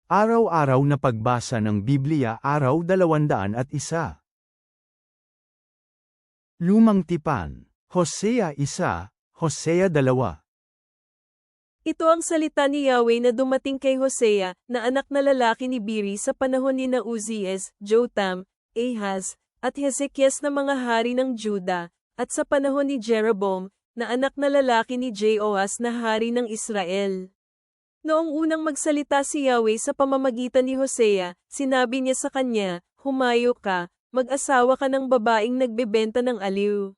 Araw-araw na pagbasa ng Biblia, Araw 201. Lumang Tipan, Hosea 1, Hosea 2. Ito ang salita ni Yahweh na dumating kay Hosea, na anak na lalaki ni Biri sa panahon ni Uzias, Jotam, Ahaz, at Hezekias na mga hari ng Juda, at sa panahon ni Jeroboam, na anak na lalaki ni Jehoas na hari ng Israel. Noong unang magsalita si Yahweh sa pamamagitan ni Hosea, sinabi niya sa kanya, "Humayo ka, mag-asawa ka ng babaeng nagbebenta ng aliw."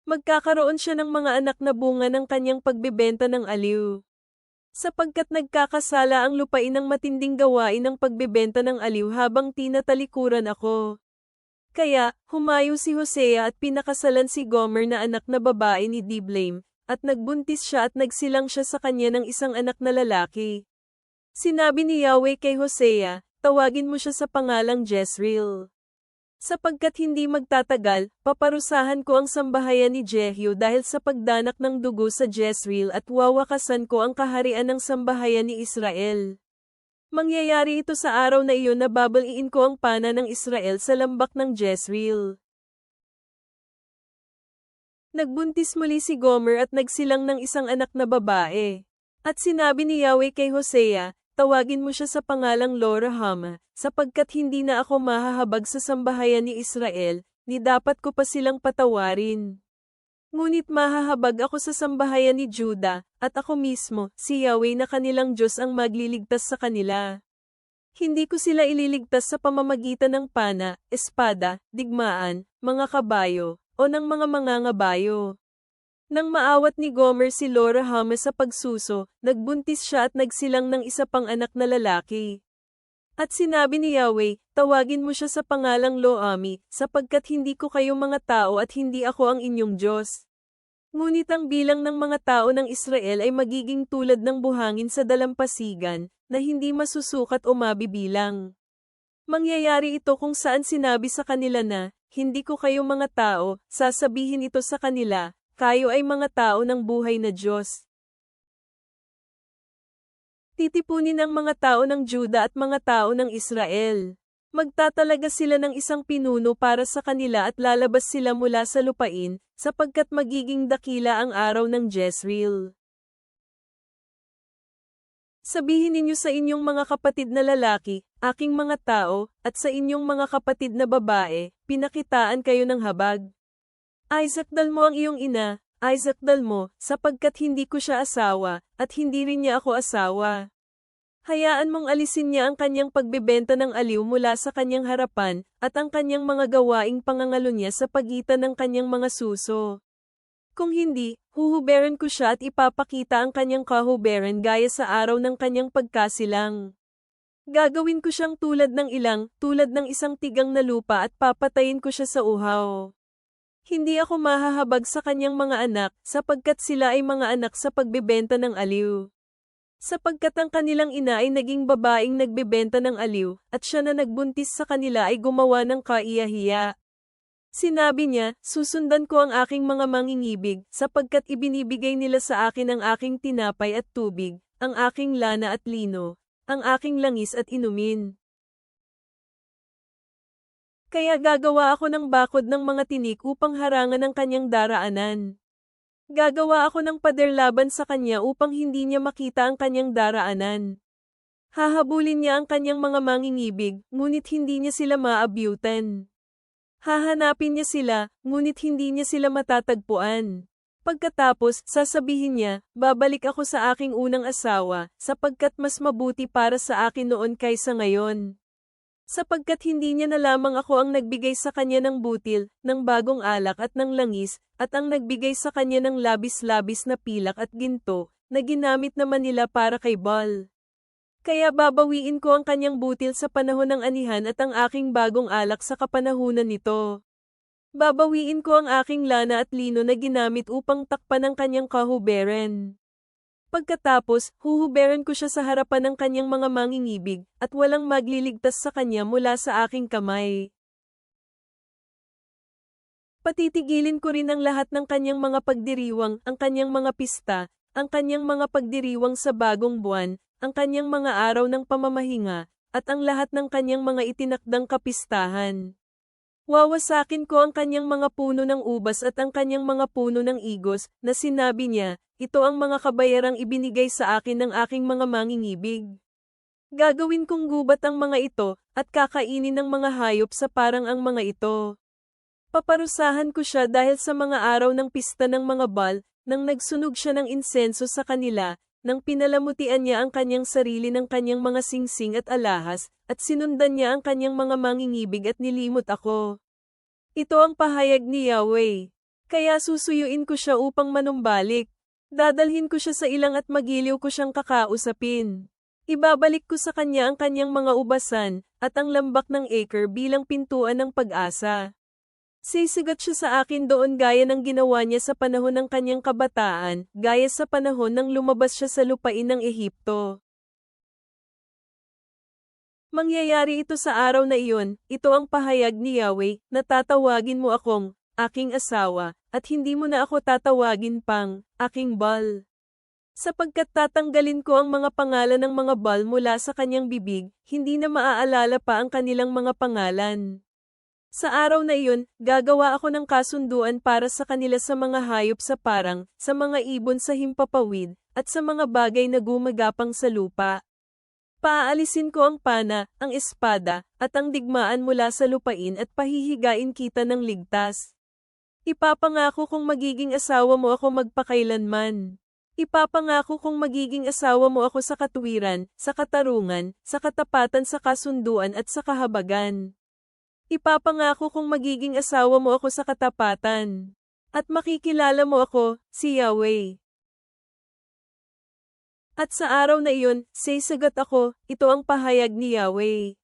Magkakaroon siya ng mga anak na bunga ng kanyang pagbebenta ng aliw. Sapagkat nagkakasala ang lupain ng matinding gawain ng pagbebenta ng aliw habang tinatalikuran ako. Kaya, humayo si Hosea at pinakasalan si Gomer na anak na babae ni Diblaim, at nagbuntis siya at nagsilang siya sa kanya ng isang anak na lalaki. Sinabi ni Yahweh kay Hosea, "Tawagin mo siya sa pangalang Jezreel. Sapagkat hindi magtatagal, paparusahan ko ang sambahayan ni Jehu dahil sa pagdanak ng dugo sa Jezreel at wawakasan ko ang kaharian ng sambahayan ni Israel. Mangyayari ito sa araw na iyon na babaliin ko ang pana ng Israel sa lambak ng Jezreel." Nagbuntis muli si Gomer at nagsilang ng isang anak na babae. At sinabi ni Yahweh kay Hosea, "Tawagin mo siya sa pangalang Lo-ruhamah, sapagkat hindi na ako mahahabag sa sambahayan ni Israel, ni dapat ko pa silang patawarin. Ngunit mahahabag ako sa sambahayan ni Juda, at ako mismo, si Yahweh na kanilang Diyos ang magliligtas sa kanila. Hindi ko sila ililigtas sa pamamagitan ng pana, espada, digmaan, mga kabayo, o ng mga mangangabayo." Nang maawat ni Gomer si Lo-ruhamah sa pagsuso, nagbuntis siya at nagsilang ng isa pang anak na lalaki. At sinabi ni Yahweh, "Tawagin mo siya sa pangalang Lo-ammi, sapagkat hindi ko kayo mga tao at hindi ako ang inyong Diyos. Ngunit ang bilang ng mga tao ng Israel ay magiging tulad ng buhangin sa dalampasigan, na hindi masusukat o mabibilang. Mangyayari ito kung saan sinabi sa kanila na, hindi ko kayo mga tao, sasabihin ito sa kanila, kayo ay mga tao ng buhay na Diyos." Titipunin ang mga tao ng Juda at mga tao ng Israel. Magtatalaga sila ng isang pinuno para sa kanila at lalabas sila mula sa lupain, sapagkat magiging dakila ang araw ng Jezreel. Sabihin ninyo sa inyong mga kapatid na lalaki, "Aking mga tao," at sa inyong mga kapatid na babae, "Pinakitaan kayo ng habag." Isakdal mo ang iyong ina, isakdal mo, sapagkat hindi ko siya asawa, at hindi rin niya ako asawa. Hayaan mong alisin niya ang kanyang pagbebenta ng aliw mula sa kanyang harapan, at ang kanyang mga gawaing pangangalo niya sa pagitan ng kanyang mga suso. Kung hindi, huhuberan ko siya at ipapakita ang kanyang kahuberan gaya sa araw ng kanyang pagkasilang. Gagawin ko siyang tulad ng ilang, tulad ng isang tigang na lupa at papatayin ko siya sa uhaw. Hindi ako mahahabag sa kanyang mga anak, sapagkat sila ay mga anak sa pagbebenta ng aliw. Sapagkat ang kanilang ina ay naging babaeng nagbebenta ng aliw, at siya na nagbuntis sa kanila ay gumawa ng kaiyahiya. Sinabi niya, "Susundan ko ang aking mga mangingibig, sapagkat ibinibigay nila sa akin ang aking tinapay at tubig, ang aking lana at lino, ang aking langis at inumin. Kaya gagawa ako ng bakod ng mga tinik upang harangan ang kanyang daraanan. Gagawa ako ng pader laban sa kanya upang hindi niya makita ang kanyang daraanan. Hahabulin niya ang kanyang mga mangingibig, ngunit hindi niya sila maabyutan. Hahanapin niya sila, ngunit hindi niya sila matatagpuan. Pagkatapos, sasabihin niya, babalik ako sa aking unang asawa, sapagkat mas mabuti para sa akin noon kaysa ngayon. Sapagkat hindi niya na lamang ako ang nagbigay sa kanya ng butil, ng bagong alak at ng langis, at ang nagbigay sa kanya ng labis-labis na pilak at ginto, na ginamit naman nila para kay Baal. Kaya babawiin ko ang kanyang butil sa panahon ng anihan at ang aking bagong alak sa kapanahunan nito. Babawiin ko ang aking lana at lino na ginamit upang takpan ang kanyang kahuberan. Pagkatapos, huhuberan ko siya sa harapan ng kanyang mga mangingibig, at walang magliligtas sa kanya mula sa aking kamay. Patitigilin ko rin ang lahat ng kanyang mga pagdiriwang, ang kanyang mga pista, ang kanyang mga pagdiriwang sa bagong buwan, ang kanyang mga araw ng pamamahinga, at ang lahat ng kanyang mga itinakdang kapistahan. Wawasakin ko ang kanyang mga puno ng ubas at ang kanyang mga puno ng igos, na sinabi niya, ito ang mga kabayarang ibinigay sa akin ng aking mga mangingibig. Gagawin kong gubat ang mga ito, at kakainin ng mga hayop sa parang ang mga ito. Paparusahan ko siya dahil sa mga araw ng pista ng mga Baal, nang nagsunog siya ng insenso sa kanila, nang pinalamutian niya ang kanyang sarili ng kanyang mga singsing at alahas, at sinundan niya ang kanyang mga mangingibig at nilimot ako. Ito ang pahayag ni Yahweh. Kaya susuyuin ko siya upang manumbalik. Dadalhin ko siya sa ilang at magiliw ko siyang kakausapin. Ibabalik ko sa kanya ang kanyang mga ubasan, at ang lambak ng acre bilang pintuan ng pag-asa. Sisigat siya sa akin doon gaya ng ginawa niya sa panahon ng kanyang kabataan, gaya sa panahon nang lumabas siya sa lupain ng Ehipto. Mangyayari ito sa araw na iyon, ito ang pahayag ni Yahweh, na tatawagin mo akong, aking asawa, at hindi mo na ako tatawagin pang, aking Baal. Sapagkat tatanggalin ko ang mga pangalan ng mga Baal mula sa kanyang bibig, hindi na maaalala pa ang kanilang mga pangalan. Sa araw na iyon, gagawa ako ng kasunduan para sa kanila sa mga hayop sa parang, sa mga ibon sa himpapawid, at sa mga bagay na gumagapang sa lupa. Paaalisin ko ang pana, ang espada, at ang digmaan mula sa lupain at pahihigain kita ng ligtas. Ipapangako kong magiging asawa mo ako magpakailanman. Ipapangako kong magiging asawa mo ako sa katuwiran, sa katarungan, sa katapatan sa kasunduan at sa kahabagan. Ipapangako kong magiging asawa mo ako sa katapatan. At makikilala mo ako, si Yahweh. At sa araw na iyon, sasagot ako, ito ang pahayag ni Yahweh.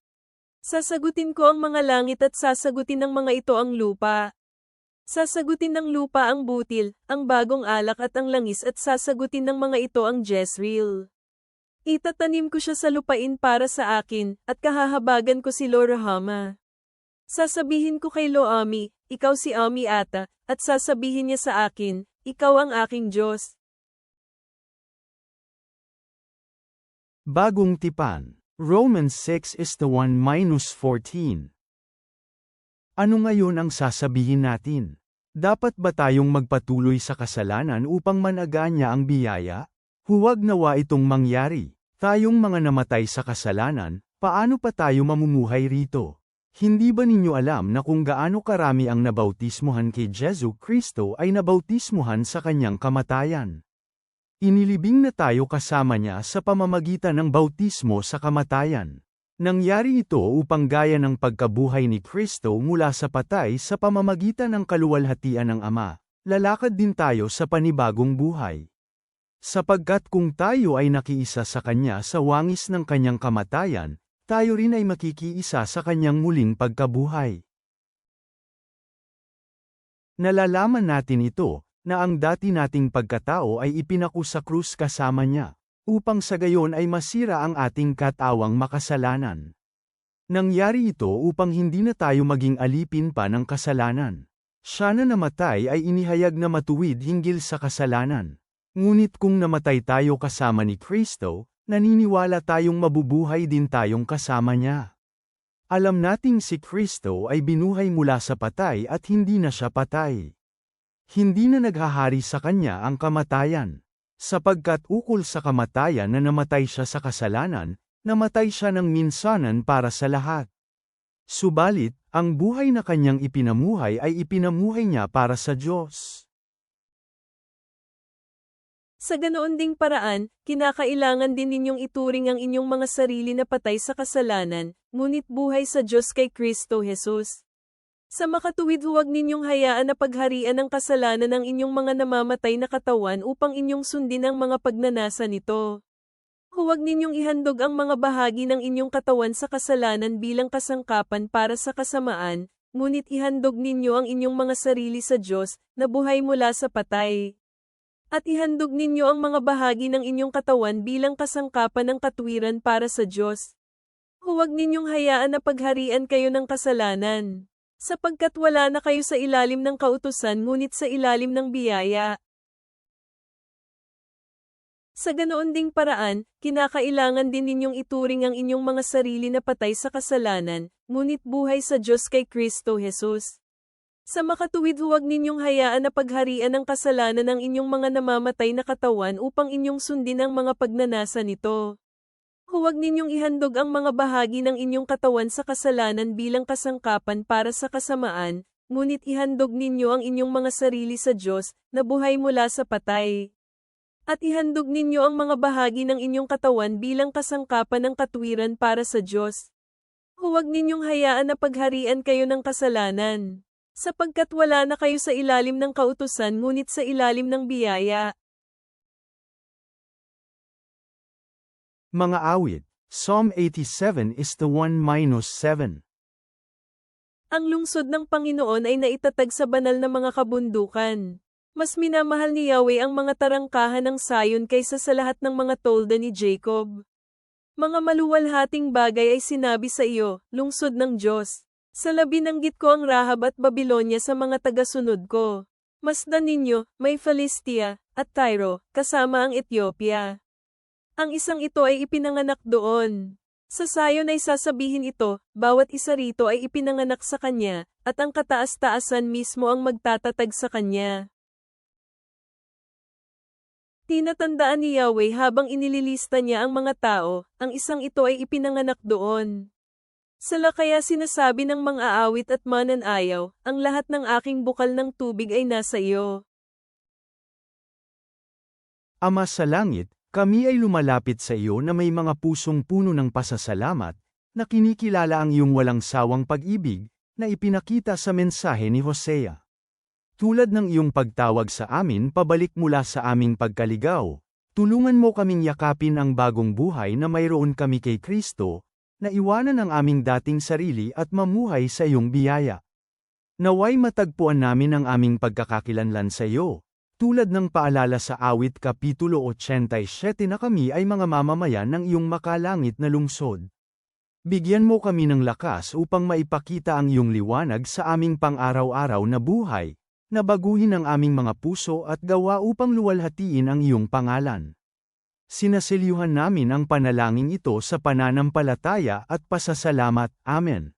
Sasagutin ko ang mga langit at sasagutin ng mga ito ang lupa. Sasagutin ng lupa ang butil, ang bagong alak at ang langis at sasagutin ng mga ito ang Jezreel. Itatanim ko siya sa lupain para sa akin, at kahahabagan ko si Lo-ruhamah. Sasabihin ko kay Lo-ammi, ikaw si Ammi ata, at sasabihin niya sa akin, ikaw ang aking Diyos. Bagong tipan. Romans 6:1-14. Ano ngayon ang sasabihin natin? Dapat ba tayong magpatuloy sa kasalanan upang managaan niya ang biyaya? Huwag nawa itong mangyari. Tayong mga namatay sa kasalanan, paano pa tayo mamumuhay rito? Hindi ba ninyo alam na kung gaano karami ang nabautismuhan kay Jesu Kristo ay nabautismuhan sa kanyang kamatayan? Inilibing na tayo kasama niya sa pamamagitan ng bautismo sa kamatayan. Nangyari ito upang gaya ng pagkabuhay ni Kristo mula sa patay sa pamamagitan ng kaluwalhatian ng Ama, lalakad din tayo sa panibagong buhay. Sapagkat kung tayo ay nakiisa sa Kanya sa wangis ng Kanyang kamatayan, tayo rin ay makikiisa sa Kanyang muling pagkabuhay. Nalalaman natin ito, na ang dati nating pagkatao ay ipinaku sa krus kasama niya, upang sa gayon ay masira ang ating katawang makasalanan. Nangyari ito upang hindi na tayo maging alipin pa ng kasalanan. Siya na namatay ay inihayag na matuwid hinggil sa kasalanan. Ngunit kung namatay tayo kasama ni Kristo, naniniwala tayong mabubuhay din tayong kasama niya. Alam nating si Kristo ay binuhay mula sa patay at hindi na siya patay. Hindi na naghahari sa kanya ang kamatayan. Sapagkat ukol sa kamatayan na namatay siya sa kasalanan, namatay siya ng minsanan para sa lahat. Subalit, ang buhay na kanyang ipinamuhay ay ipinamuhay niya para sa Diyos. Sa ganoon ding paraan, kinakailangan din ninyong ituring ang inyong mga sarili na patay sa kasalanan, ngunit buhay sa Diyos kay Kristo Jesus. Sa makatuwid huwag ninyong hayaan na pagharian ng kasalanan ng inyong mga namamatay na katawan upang inyong sundin ang mga pagnanasa nito. Huwag ninyong ihandog ang mga bahagi ng inyong katawan sa kasalanan bilang kasangkapan para sa kasamaan, ngunit ihandog ninyo ang inyong mga sarili sa Diyos, na buhay mula sa patay. At ihandog ninyo ang mga bahagi ng inyong katawan bilang kasangkapan ng katuwiran para sa Diyos. Huwag ninyong hayaan na pagharian kayo ng kasalanan. Sapagkat wala na kayo sa ilalim ng kautusan ngunit sa ilalim ng biyaya. Sa ganoon ding paraan, kinakailangan din ninyong ituring ang inyong mga sarili na patay sa kasalanan, ngunit buhay sa Diyos kay Kristo Jesus. Sa makatuwid huwag ninyong hayaan na pagharian ng kasalanan ang inyong mga namamatay na katawan upang inyong sundin ang mga pagnanasa nito. Huwag ninyong ihandog ang mga bahagi ng inyong katawan sa kasalanan bilang kasangkapan para sa kasamaan, ngunit ihandog ninyo ang inyong mga sarili sa Diyos, na buhay mula sa patay. At ihandog ninyo ang mga bahagi ng inyong katawan bilang kasangkapan ng katwiran para sa Diyos. Huwag ninyong hayaan na pagharian kayo ng kasalanan, sapagkat wala na kayo sa ilalim ng kautusan ngunit sa ilalim ng biyaya. Mga awit, Psalm 87 is the 1-7. Ang lungsod ng Panginoon ay naitatag sa banal na mga kabundukan. Mas minamahal ni Yahweh ang mga tarangkahan ng Sayon kaysa sa lahat ng mga tolda ni Jacob. Mga maluwalhating bagay ay sinabi sa iyo, lungsod ng Diyos. Sa labi nanggit ko ang Rahab at Babilonya sa mga tagasunod ko. Masdan ninyo, may Philistia, at Tyro, kasama ang Ethiopia. Ang isang ito ay ipinanganak doon. Sa Sayon ay sasabihin ito, bawat isa rito ay ipinanganak sa kanya, at ang kataas-taasan mismo ang magtatatag sa kanya. Tinatandaan ni Yahweh habang inililista niya ang mga tao, ang isang ito ay ipinanganak doon. Sala kaya sinasabi ng mga aawit at mananayaw, ang lahat ng aking bukal ng tubig ay nasa iyo. Ama sa langit, kami ay lumalapit sa iyo na may mga pusong puno ng pasasalamat, na kinikilala ang iyong walang sawang pag-ibig, na ipinakita sa mensahe ni Hosea. Tulad ng iyong pagtawag sa amin pabalik mula sa aming pagkaligaw, tulungan mo kaming yakapin ang bagong buhay na mayroon kami kay Kristo, na iwanan ang aming dating sarili at mamuhay sa iyong biyaya. Naway matagpuan namin ang aming pagkakakilanlan sa iyo, tulad ng paalala sa awit Kapitulo 87 na kami ay mga mamamayan ng iyong makalangit na lungsod. Bigyan mo kami ng lakas upang maipakita ang iyong liwanag sa aming pang-araw-araw na buhay, na baguhin ang aming mga puso at gawa upang luwalhatiin ang iyong pangalan. Sinasalihan namin ang panalangin ito sa pananampalataya at pasasalamat. Amen.